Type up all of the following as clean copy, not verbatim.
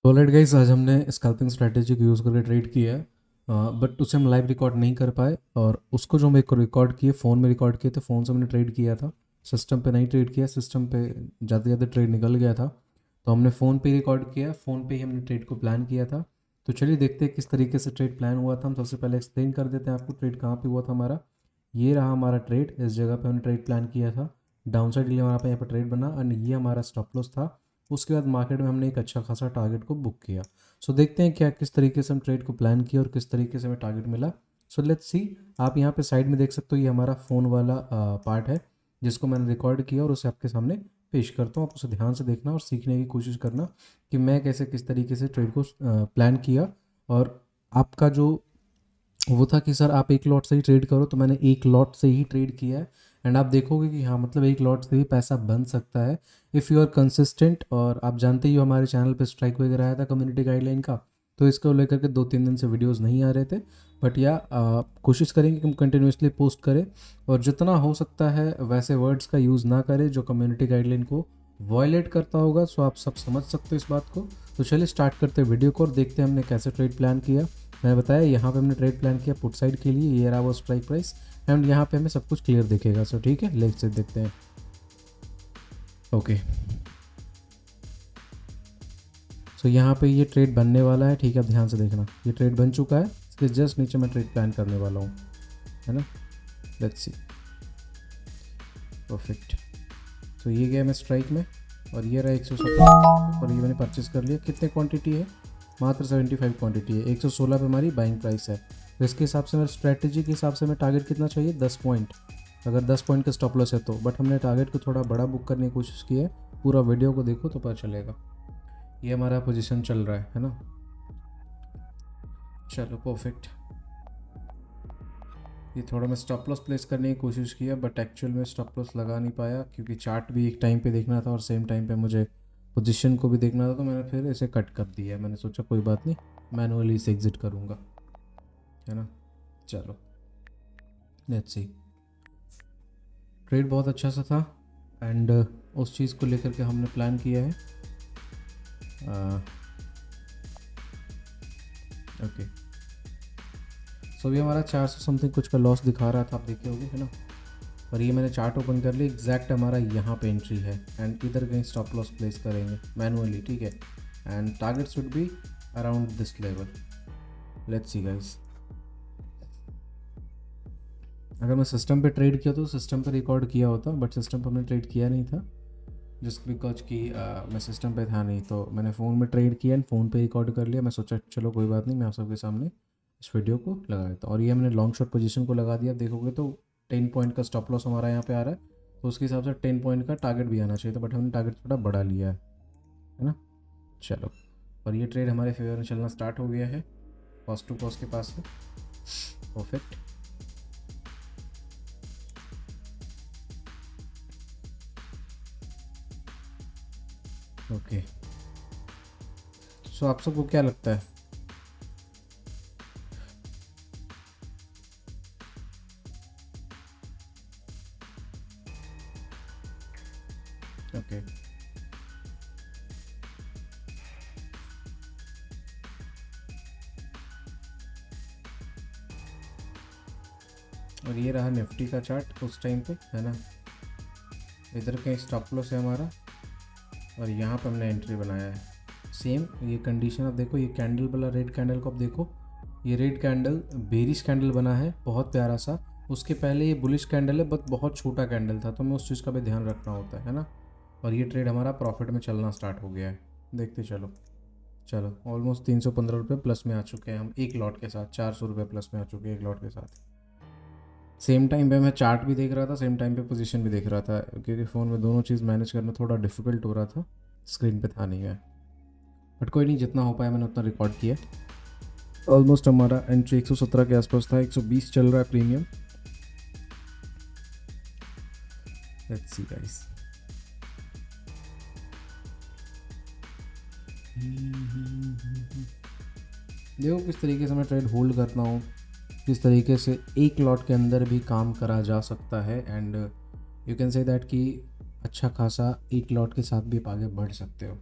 तो alright guys, आज हमने स्कैल्पिंग स्ट्रैटेजी को यूज़ करके ट्रेड किया है। बट उसे हम लाइव रिकॉर्ड नहीं कर पाए, और उसको जो मेरे को रिकॉर्ड किए फ़ोन में रिकॉर्ड किए थे। फ़ोन से मैंने ट्रेड किया था, सिस्टम पे नहीं ट्रेड किया। सिस्टम पे ज़्यादा ज़्यादा ट्रेड निकल गया था, तो हमने फ़ोन पे रिकॉर्ड किया। फ़ोन पे ही हमने ट्रेड को प्लान किया था। तो चलिए देखते हैं किस तरीके से ट्रेड प्लान हुआ था। हम सबसे पहले एक्सप्लेन कर देते हैं आपको ट्रेड कहाँ पे हुआ था हमारा। ये रहा हमारा ट्रेड, इस जगह पे हमने ट्रेड प्लान किया था। डाउन साइड के लिए हमारा पे यहाँ पर ट्रेड बना, एंड ये हमारा स्टॉप लॉस था। उसके बाद मार्केट में हमने एक अच्छा खासा टारगेट को बुक किया। सो देखते हैं क्या किस तरीके से हम ट्रेड को प्लान किया और किस तरीके से हमें टारगेट मिला। So let's see. आप यहाँ पे साइड में देख सकते हो, ये हमारा फ़ोन वाला पार्ट है जिसको मैंने रिकॉर्ड किया, और उसे आपके सामने पेश करता हूँ। आप उसे ध्यान से देखना और सीखने की कोशिश करना कि मैं कैसे किस तरीके से ट्रेड को प्लान किया। और आपका जो वो था कि सर आप एक लॉट से ही ट्रेड करो, तो मैंने एक लॉट से ही ट्रेड किया है। एंड आप देखोगे कि हाँ, मतलब एक लॉट से भी पैसा बन सकता है इफ़ यू आर कंसिस्टेंट। और आप जानते ही हो हमारे चैनल पे स्ट्राइक वगैरह आया था कम्युनिटी गाइडलाइन का, तो इसको लेकर के 2-3 दिन से वीडियोस नहीं आ रहे थे। बट या कोशिश करेंगे कि हम कंटिन्यूसली पोस्ट करें, और जितना हो सकता है वैसे वर्ड्स का यूज़ ना करें जो कम्युनिटी गाइडलाइन को वॉयलेट करता होगा। सो आप सब समझ सकते हो इस बात को। तो चलिए स्टार्ट करते हैं वीडियो को और देखते हैं हमने कैसे ट्रेड प्लान किया। मैंने बताया यहाँ पे हमने ट्रेड प्लान किया पुट साइड के लिए, ये रहा वो स्ट्राइक प्राइस। एंड यहाँ पे हमें सब कुछ क्लियर दिखेगा। सो ठीक है, लेट्स से देखते हैं। ओके, सो यहाँ पे ये ट्रेड बनने वाला है। ठीक है, अब ध्यान से देखना, ये ट्रेड बन चुका है। इसके जस्ट नीचे मैं ट्रेड प्लान करने वाला हूँ, है ना। Let's see. परफेक्ट। तो ये गया मैं स्ट्राइक में, और ये रहा 117, और ये मैंने परचेस कर लिया। कितने क्वांटिटी है? मात्र 75 क्वांटिटी है। 116 पे हमारी बाइंग प्राइस है। तो इसके हिसाब से मेरे स्ट्रैटेजी के हिसाब से हमें टारगेट कितना चाहिए? 10 पॉइंट। अगर 10 पॉइंट का स्टॉप लॉस है तो। बट हमने टारगेट को थोड़ा बड़ा बुक करने की कोशिश की है। पूरा वीडियो को देखो तो पता चलेगा। ये हमारा पोजीशन चल रहा है ना। चलो परफेक्ट। ये थोड़ा मैं स्टॉप लॉस प्लेस करने की कोशिश किया, बट एक्चुअल में स्टॉप लॉस लगा नहीं पाया, क्योंकि चार्ट भी एक टाइम पे देखना था और सेम टाइम पे मुझे पोजीशन को भी देखना था। तो मैंने फिर इसे कट कर दिया। मैंने सोचा कोई बात नहीं, मैनुअली इसे एग्जिट करूँगा, है ना। चलो लेट्स सी। ट्रेड बहुत अच्छा सा था, एंड उस चीज़ को लेकर के हमने प्लान किया है। ओके, सो ये हमारा 400 समथिंग कुछ का लॉस दिखा रहा था, आप देखे होगे, है ना। और ये मैंने चार्ट ओपन कर लिया, एग्जैक्ट हमारा यहाँ पे एंट्री है, एंड इधर कहीं स्टॉप लॉस प्लेस करेंगे मैनुअली, ठीक है। And target should be around this level. Let's see guys. अगर मैं सिस्टम पे ट्रेड किया तो सिस्टम पे रिकॉर्ड किया होता, बट सिस्टम पे हमने ट्रेड किया नहीं था, जस्ट बिकॉज कि मैं सिस्टम पे था नहीं। तो मैंने फ़ोन में ट्रेड किया एंड फ़ोन पे रिकॉर्ड कर लिया। मैं सोचा चलो कोई बात नहीं, मैं आप सबके सामने इस वीडियो को लगा देता हूँ। और ये हमने लॉन्ग शॉट पोजीशन को लगा दिया। देखोगे तो 10 पॉइंट का स्टॉप लॉस हमारा यहाँ पे आ रहा है, तो उसके हिसाब से 10 पॉइंट का टारगेट भी आना चाहिए था, बट हमने टारगेट थोड़ा बढ़ा लिया है ना। चलो, और ये ट्रेड हमारे फेवर में चलना स्टार्ट हो गया है। कॉस्ट टू कॉस्ट के पास है। परफेक्ट। ओके, सो आप सबको क्या लगता है? ओके, और ये रहा निफ्टी का चार्ट उस टाइम पे, है ना। इधर कहीं स्टॉप लॉस है हमारा, और यहाँ पे हमने एंट्री बनाया है। सेम ये कंडीशन आप देखो, ये कैंडल वाला रेड कैंडल को आप देखो। ये रेड कैंडल बेरिश कैंडल बना है, बहुत प्यारा सा। उसके पहले ये बुलिश कैंडल है, बट बहुत छोटा कैंडल था, तो हमें उस चीज़ का भी ध्यान रखना होता है ना। और ये ट्रेड हमारा प्रॉफिट में चलना स्टार्ट हो गया है। देखते चलो। चलो ऑलमोस्ट 315 रुपये प्लस में आ चुके हैं हम एक लॉट के साथ। 400 रुपये प्लस में आ चुके हैं एक लॉट के साथ। सेम टाइम पे मैं चार्ट भी देख रहा था, सेम टाइम पे पोजीशन भी देख रहा था, क्योंकि फ़ोन में दोनों चीज़ मैनेज करना थोड़ा डिफिकल्ट हो रहा था, स्क्रीन पे था नहीं है। बट कोई नहीं, जितना हो पाया मैंने उतना रिकॉर्ड किया। ऑलमोस्ट हमारा एंट्री 117 के आसपास था, 120 चल रहा है प्रीमियम। Let's see guys. देखो किस तरीके से मैं ट्रेड होल्ड करता हूँ, किस तरीके से एक लॉट के अंदर भी काम करा जा सकता है। And you can say that कि अच्छा खासा एक लॉट के साथ भी आप आगे बढ़ सकते हो।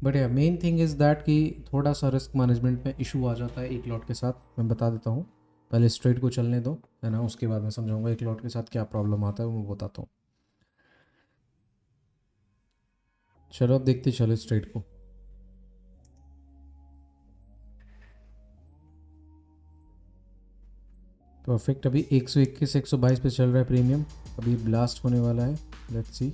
बट या मेन थिंग इज़ दैट कि थोड़ा सा रिस्क मैनेजमेंट में इशू आ जाता है एक लॉट के साथ। मैं बता देता हूँ, पहले स्ट्रेट को चलने दो, है ना, उसके बाद मैं समझाऊंगा एक लॉट के साथ क्या प्रॉब्लम आता है वो मैं बताता हूँ। चलो अब देखते चलो स्ट्रेट को। परफेक्ट, अभी 121 122 पे चल रहा है प्रीमियम, अभी ब्लास्ट होने वाला है, लेट्स सी।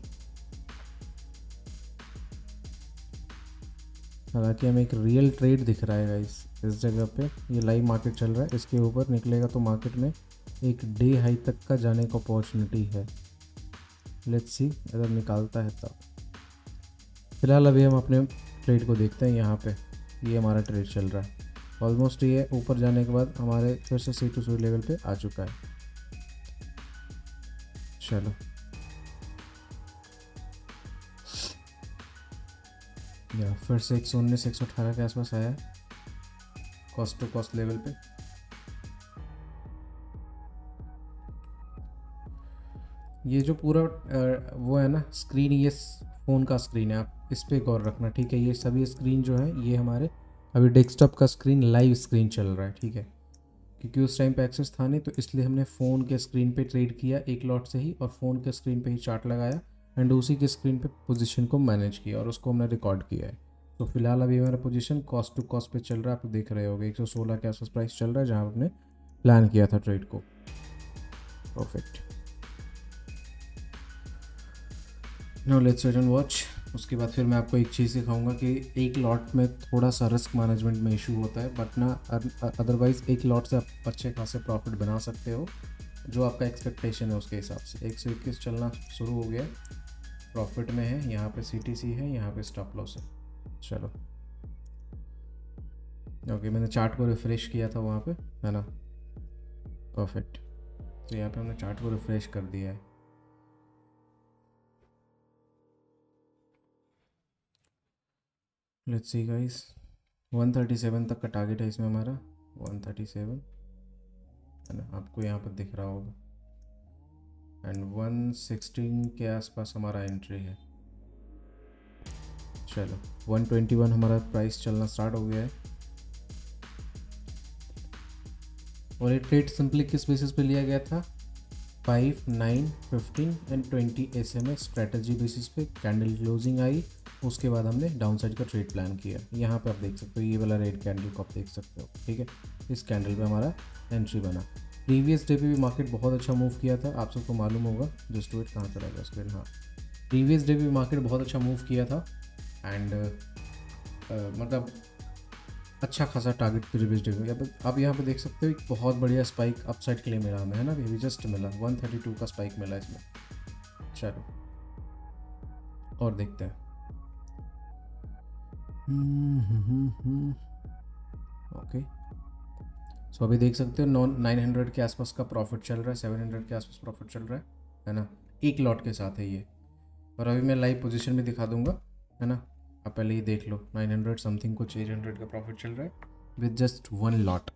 हालांकि हमें एक रियल ट्रेड दिख रहा है गाइस इस जगह पे, ये लाइव मार्केट चल रहा है, इसके ऊपर निकलेगा तो मार्केट में एक डे हाई तक का जाने का अपॉर्चुनिटी है। लेट्स सी अगर निकालता है तब। फिलहाल अभी हम अपने ट्रेड को देखते हैं। यहाँ पे ये हमारा ट्रेड चल रहा है, ऑलमोस्ट ये ऊपर जाने के बाद हमारे फिर से सी टू सी लेवल पे आ चुका है। चलो या फिर से 119 118 के आसपास आया है कॉस्ट टू कॉस्ट लेवल पे। ये जो पूरा वो है ना स्क्रीन, ये फ़ोन का स्क्रीन है, आप इस पर गौर रखना, ठीक है। ये सभी स्क्रीन जो है ये हमारे अभी डेस्कटॉप का स्क्रीन, लाइव स्क्रीन चल रहा है, ठीक है, क्योंकि उस टाइम पे एक्सेस था नहीं, तो इसलिए हमने फ़ोन के स्क्रीन पे ट्रेड किया एक लॉट से ही, और फ़ोन के स्क्रीन पे ही चार्ट लगाया एंड उसी के स्क्रीन पे पोजीशन को मैनेज किया और उसको हमने रिकॉर्ड किया है। तो फिलहाल अभी हमारा पोजीशन कॉस्ट टू कॉस्ट पे चल रहा है, आप देख रहे होगे 116 के आसपास प्राइस चल रहा है जहाँ आपने प्लान किया था ट्रेड को। Perfect, no let's wait and watch. उसके बाद फिर मैं आपको एक चीज़ सिखाऊंगा कि एक लॉट में थोड़ा सा रिस्क मैनेजमेंट में इशू होता है, बट ना अदरवाइज़ एक लॉट से आप अच्छे खासे प्रॉफिट बना सकते हो जो आपका एक्सपेक्टेशन है उसके हिसाब से। 121 चलना शुरू हो गया, प्रॉफिट में है, यहाँ पे CTC है, यहाँ पे स्टॉप लॉस है। चलो ओके, मैंने चार्ट को रिफ़्रेश किया था वहाँ पे, है ना, परफेक्ट। तो यहाँ पे हमने चार्ट को रिफ़्रेश कर दिया है। लेट्स सी गाइस, 137 तक का टारगेट है इसमें हमारा, 137 है ना, आपको यहाँ पर दिख रहा होगा, एंड 116 के आसपास हमारा एंट्री है। चलो 121 हमारा प्राइस चलना स्टार्ट हो गया है, और ये ट्रेड सिंपली किस बेसिस पे लिया गया था, 5, 9, 15 एंड 20 SMA स्ट्रेटजी बेसिस पे। कैंडल क्लोजिंग आई, उसके बाद हमने डाउन साइड का ट्रेड प्लान किया। यहाँ पे आप देख सकते हो ये वाला रेड कैंडल को आप देख सकते हो, ठीक है, इस कैंडल पे हमारा एंट्री बना। प्रीवियस डे पे भी मार्केट बहुत अच्छा मूव किया था, आप सबको मालूम होगा। जस्ट वेट, कहाँ चला गया स्क्रीन, हाँ, प्रीवियस डे भी मार्केट बहुत अच्छा मूव किया था एंड मतलब अच्छा खासा टारगेट प्रीवियस डे में। अब यहाँ पे देख सकते हो एक बहुत बढ़िया स्पाइक अपसाइड के लिए मिला हमें, है ना, अभी जस्ट मिला 132 का स्पाइक मिला इसमें। चलो और देखते हैं। ओके, सो अभी देख सकते हो 900 के आसपास का प्रॉफिट चल रहा है, 700 के आसपास प्रॉफिट चल रहा है ना, एक लॉट के साथ है ये। और अभी मैं लाइव पोजीशन में दिखा दूंगा, है ना, आप पहले ही देख लो, 900 समथिंग कुछ 800 का प्रॉफिट चल रहा है विद जस्ट वन लॉट।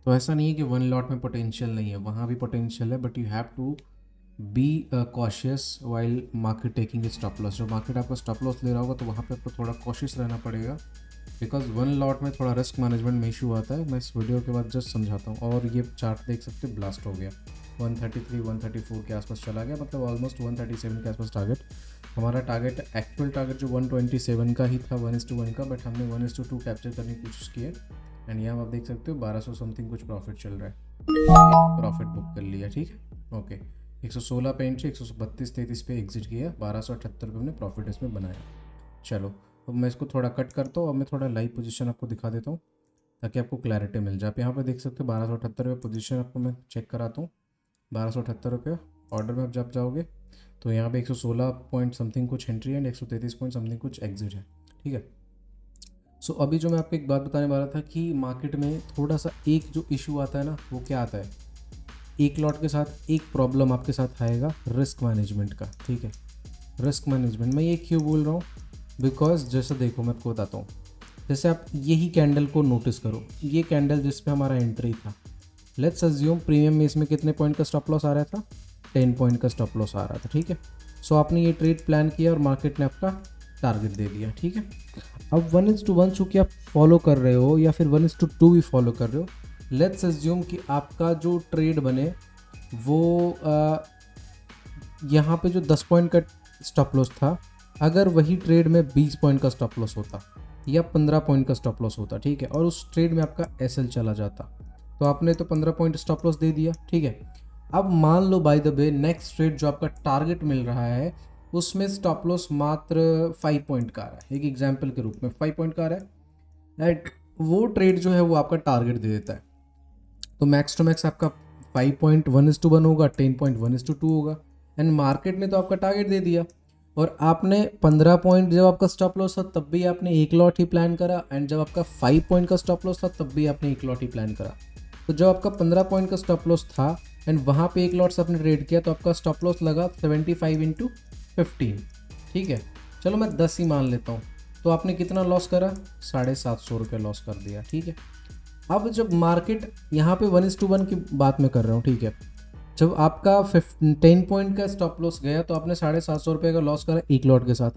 तो ऐसा नहीं है कि वन लॉट में पोटेंशियल नहीं है, वहाँ भी पोटेंशियल है, but you have to be cautious while market taking stop loss. जब मार्केट आपका स्टॉप लॉस ले रहा होगा तो वहाँ पे आपको थोड़ा कॉशियस रहना पड़ेगा, बिकॉज वन लॉट में थोड़ा रिस्क मैनेजमेंट में इशू आता है। मैं इस वीडियो के बाद जस्ट समझाता हूँ। और ये चार्ट देख सकते हो ब्लास्ट हो गया, 133 134 के आसपास चला गया, मतलब ऑलमोस्ट 137 के आसपास टारगेट। हमारा टारगेट एक्चुअल टारगेट जो 127 का ही था 1:1 का, बट हमने 1:2 कैप्चर करने की कोशिश की है। एंड यहाँ आप देख सकते हो 1200 समथिंग कुछ प्रॉफिट चल रहा है, प्रॉफिट बुक कर लिया, ठीक है, ओके। 116 पे एंट्री, 132 33 पे एग्जिट किया, 1278 रुपये हमने प्रॉफिट इसमें बनाया। चलो अब मैं इसको थोड़ा कट करता हूँ, अब मैं थोड़ा लाइव पोजीशन आपको दिखा देता हूँ ताकि आपको क्लैरिटी मिल जाए। आप यहाँ पे देख सकते हो 1278 रुपये पोजीशन आपको मैं चेक कराता हूँ, 1278 रुपये। ऑर्डर में आप जब जाओगे तो यहाँ पे 116 पॉइंट समथिंग कुछ एंट्री एंड 133 पॉइंट समथिंग कुछ एग्जिट है, ठीक है। सो अभी जो मैं आपको एक बात बताने वाला था कि मार्केट में थोड़ा सा एक जो इशू आता है ना, वो क्या आता है, एक लॉट के साथ एक प्रॉब्लम आपके साथ आएगा रिस्क मैनेजमेंट का, ठीक है। रिस्क मैनेजमेंट मैं ये क्यों बोल रहा हूँ, बिकॉज जैसे देखो मैं आपको बताता हूँ, जैसे आप यही कैंडल को नोटिस करो, ये कैंडल जिस पे हमारा एंट्री था, लेट्स अज्यूम प्रीमियम में इसमें कितने पॉइंट का स्टॉप लॉस आ रहा था, 10 पॉइंट का स्टॉप लॉस आ रहा था, ठीक है। सो आपने ये ट्रेड प्लान किया और मार्केट ने आपका टारगेट दे दिया, ठीक है। अब 1:1 चूँकि आप फॉलो कर रहे हो या फिर 1:2 भी फॉलो कर रहे हो, लेट्स एज्यूम कि आपका जो ट्रेड बने वो यहाँ पे जो 10 पॉइंट का स्टॉप लॉस था, अगर वही ट्रेड में 20 पॉइंट का स्टॉप लॉस होता या 15 पॉइंट का स्टॉप लॉस होता, ठीक है, और उस ट्रेड में आपका एसएल चला जाता, तो आपने तो 15 पॉइंट स्टॉप लॉस दे दिया, ठीक है। अब मान लो by the way next trade जो आपका टारगेट मिल रहा है उसमें स्टॉप लॉस मात्र 5 पॉइंट का आ रहा है, एक एग्जांपल के रूप में 5 पॉइंट का आ रहा है, राइट। वो ट्रेड जो है वो आपका टारगेट दे देता है, तो मैक्स टू मैक्स आपका 5.1:1 होगा, 10.1:2 होगा, एंड मार्केट ने तो आपका टारगेट दे दिया, और आपने 15 पॉइंट जब आपका स्टॉप लॉस था तब भी आपने एक लॉट ही प्लान करा, एंड जब आपका 5 पॉइंट का स्टॉप लॉस था तब भी आपने एक लॉट ही प्लान करा। तो जब आपका 15 पॉइंट का स्टॉप लॉस था एंड वहाँ पे एक लॉट से आपने ट्रेड किया, तो आपका स्टॉप लॉस लगा 75/15, ठीक है। चलो मैं 10 ही मान लेता हूँ, तो आपने कितना लॉस करा, 750 रुपये लॉस कर दिया, ठीक है। अब जब मार्केट यहाँ पे 1:1 की बात मैं कर रहा हूँ, ठीक है, जब आपका 10 पॉइंट का स्टॉप लॉस गया तो आपने 750 रुपये का लॉस करा एक लॉट के साथ।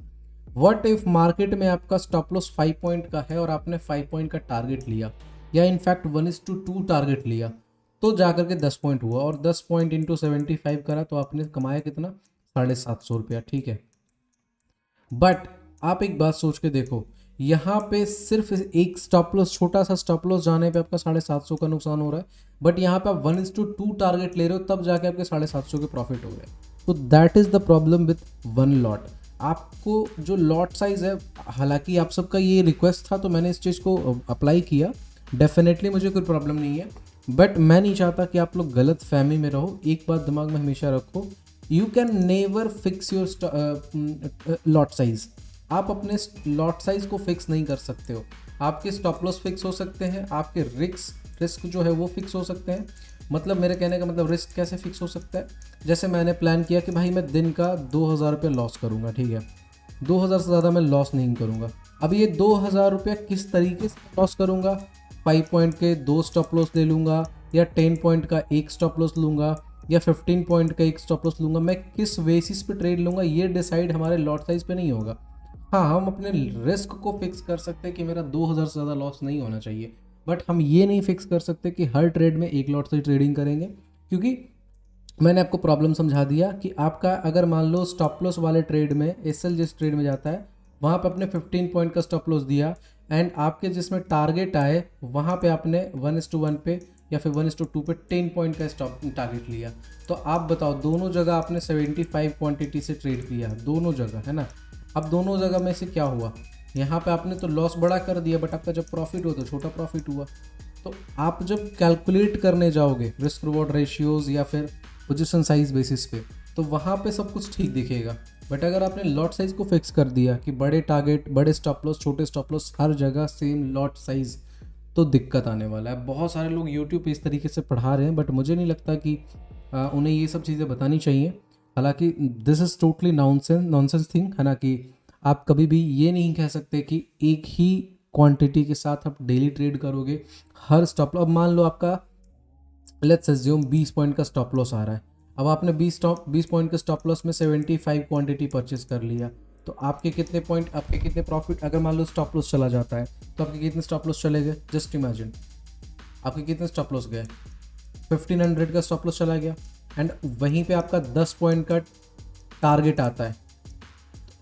व्हाट इफ मार्केट में आपका स्टॉप लॉस 5 पॉइंट का है और आपने 5 पॉइंट का टारगेट लिया, या इनफैक्ट 1:2 टारगेट लिया, तो जाकर के 10 पॉइंट हुआ, और 10 पॉइंट इंटू 75 करा तो आपने कमाया कितना, 750 रुपया, ठीक है। बट आप एक बात सोच के देखो, यहाँ पे सिर्फ एक स्टॉप लॉस, छोटा सा स्टॉप लॉस जाने पे आपका 750 का नुकसान हो रहा है, बट यहाँ पे आप 1:2 टारगेट ले रहे हो, तब जाके आपके 750 के प्रॉफिट हो रहे हैं। तो that is the problem with one lot. आपको जो लॉट साइज है, हालांकि आप सबका ये रिक्वेस्ट था तो मैंने इस चीज़ को अप्लाई किया, डेफिनेटली मुझे कोई प्रॉब्लम नहीं है, बट मैं नहीं चाहता कि आप लोग गलत फहमी में रहो। एक बात दिमाग में हमेशा रखो, you can never fix your lot size. आप अपने लॉट साइज को फिक्स नहीं कर सकते हो। आपके स्टॉप लॉस फिक्स हो सकते हैं, आपके रिस्क जो है वो फिक्स हो सकते हैं। मतलब मेरे कहने का मतलब रिस्क कैसे फिक्स हो सकता है, जैसे मैंने प्लान किया कि भाई मैं दिन का 2000 रुपये लॉस करूँगा, ठीक है, 2000 से ज़्यादा मैं लॉस नहीं करूँगा। अब ये 2000 रुपये किस तरीके से लॉस करूँगा, 5 पॉइंट के 2 स्टॉप लॉस ले लूँगा, या 10 पॉइंट का एक स्टॉप लॉस लूँगा, या 15 पॉइंट का एक स्टॉप लॉस लूँगा, मैं किस बेसिस पे ट्रेड लूँगा, ये डिसाइड हमारे लॉट साइज पे नहीं होगा। हाँ, हम अपने रिस्क को फिक्स कर सकते हैं कि मेरा 2000 से ज़्यादा लॉस नहीं होना चाहिए, बट हम ये नहीं फिक्स कर सकते कि हर ट्रेड में एक लॉट से ट्रेडिंग करेंगे, क्योंकि मैंने आपको प्रॉब्लम समझा दिया कि आपका अगर मान लो स्टॉप लॉस वाले ट्रेड में एसएल जिस ट्रेड में जाता है वहाँ पे आपने 15 पॉइंट का स्टॉप लॉस दिया, एंड आपके जिसमें टारगेट आए वहाँ पे आपने 1:1 पे या फिर 1:2 पे 10 पॉइंट का स्टॉप टारगेट लिया, तो आप बताओ दोनों जगह आपने 75 क्वांटिटी से ट्रेड किया, दोनों जगह, है ना। अब दोनों जगह में से क्या हुआ, यहाँ पे आपने तो लॉस बड़ा कर दिया, बट आपका जब प्रॉफिट हुआ तो छोटा प्रॉफिट हुआ। तो आप जब कैलकुलेट करने जाओगे रिस्क रिवॉर्ड रेशियोज या फिर पोजीशन साइज बेसिस पे, तो वहाँ पे सब कुछ ठीक दिखेगा। बट अगर आपने लॉट साइज को फिक्स कर दिया कि बड़े टारगेट, बड़े स्टॉप लॉस, छोटे स्टॉप लॉस, हर जगह सेम लॉट साइज, तो दिक्कत आने वाला है। बहुत सारे लोग यूट्यूब पे इस तरीके से पढ़ा रहे हैं, बट मुझे नहीं लगता कि उन्हें ये सब चीज़ें बतानी चाहिए। हालांकि this is totally nonsense thing, है ना, कि आप कभी भी ये नहीं कह सकते कि एक ही क्वांटिटी के साथ आप डेली ट्रेड करोगे हर स्टॉप। अब मान लो आपका लेट्स अज्यूम 20 पॉइंट का स्टॉप लॉस आ रहा है, अब आपने 20 पॉइंट के स्टॉप लॉस में 75 क्वांटिटी परचेस कर लिया, तो आपके कितने पॉइंट, आपके कितने प्रॉफिट, अगर मान लो स्टॉप लॉस चला जाता है तो आपके कितने स्टॉप लॉस चले गए, जस्ट इमेजिन आपके कितने स्टॉप लॉस गए, 1500 का स्टॉप लॉस चला गया, एंड वहीं पे आपका 10 पॉइंट का टारगेट आता है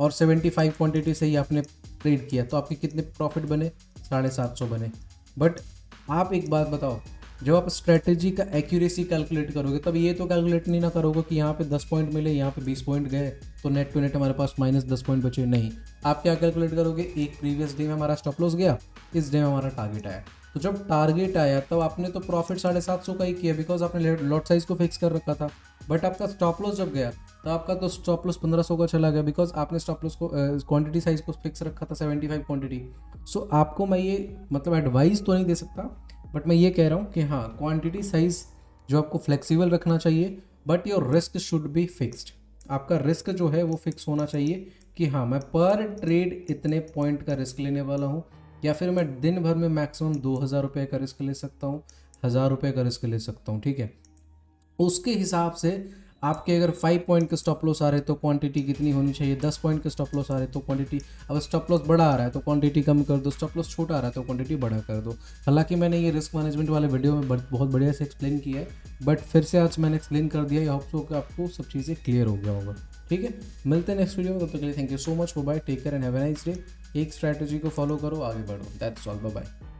और 75 क्वांटिटी से ही आपने ट्रेड किया, तो आपके कितने प्रॉफिट बने, 750 बने। बट आप एक बात बताओ, जब आप स्ट्रेटेजी का एक्यूरेसी कैलकुलेट करोगे तब ये तो कैलकुलेट नहीं ना करोगे कि यहाँ पे 10 पॉइंट मिले, यहाँ पे 20 पॉइंट गए, तो नेट टू नेट हमारे पास -10 पॉइंट बचे। नहीं, आप क्या कैलकुलेट करोगे, एक प्रीवियस डे में हमारा स्टॉप लॉस गया, इस डे में हमारा टारगेट आया, तो जब टारगेट आया तब आपने तो प्रॉफिट 750 का ही किया, बिकॉज आपने लॉट साइज को फिक्स कर रखा था। बट आपका स्टॉप लॉस जब गया तो आपका तो स्टॉप लॉस 1500 का चला गया, बिकॉज आपने स्टॉप लॉस को क्वांटिटी साइज को फिक्स रखा था 75 क्वांटिटी। सो आपको मैं ये मतलब एडवाइस तो नहीं दे सकता, बट मैं ये कह रहा हूँ कि हाँ, क्वांटिटी साइज जो आपको फ्लेक्सिबल रखना चाहिए, but your risk should be fixed. आपका रिस्क जो है वो फिक्स होना चाहिए कि हाँ, मैं पर ट्रेड इतने पॉइंट का रिस्क लेने वाला हूँ, या फिर मैं दिन भर में मैक्सिमम 2000 रुपये का रिस्क ले सकता हूँ, 1000 रुपये का रिस्क ले सकता हूँ, ठीक है। उसके हिसाब से आपके अगर 5 पॉइंट के स्टॉप लॉस आ रहे तो क्वांटिटी कितनी होनी चाहिए, 10 पॉइंट के स्टॉप लॉस आ रहे तो क्वांटिटी, अब स्टॉप लॉस बड़ा आ रहा है तो क्वांटिटी कम कर दो, स्टॉप लॉस छोटा आ रहा है तो क्वांटिटी बड़ा कर दो। हालांकि मैंने ये रिस्क मैनेजमेंट वाले वीडियो में बहुत बढ़िया से एक्सप्लेन किया है, बट फिर से आज मैंने एक्सप्लेन कर दिया। आई होप सो कि आपको सब चीज़ें क्लियर हो गया होगा। ठीक है, मिलते हैं नेक्स्ट वीडियो में, तब तक के लिए thank you so much, bye, take care and have a nice day. एक स्ट्रैटेजी को फॉलो करो, आगे बढ़ो, दैट्स ऑल, बाय बाय।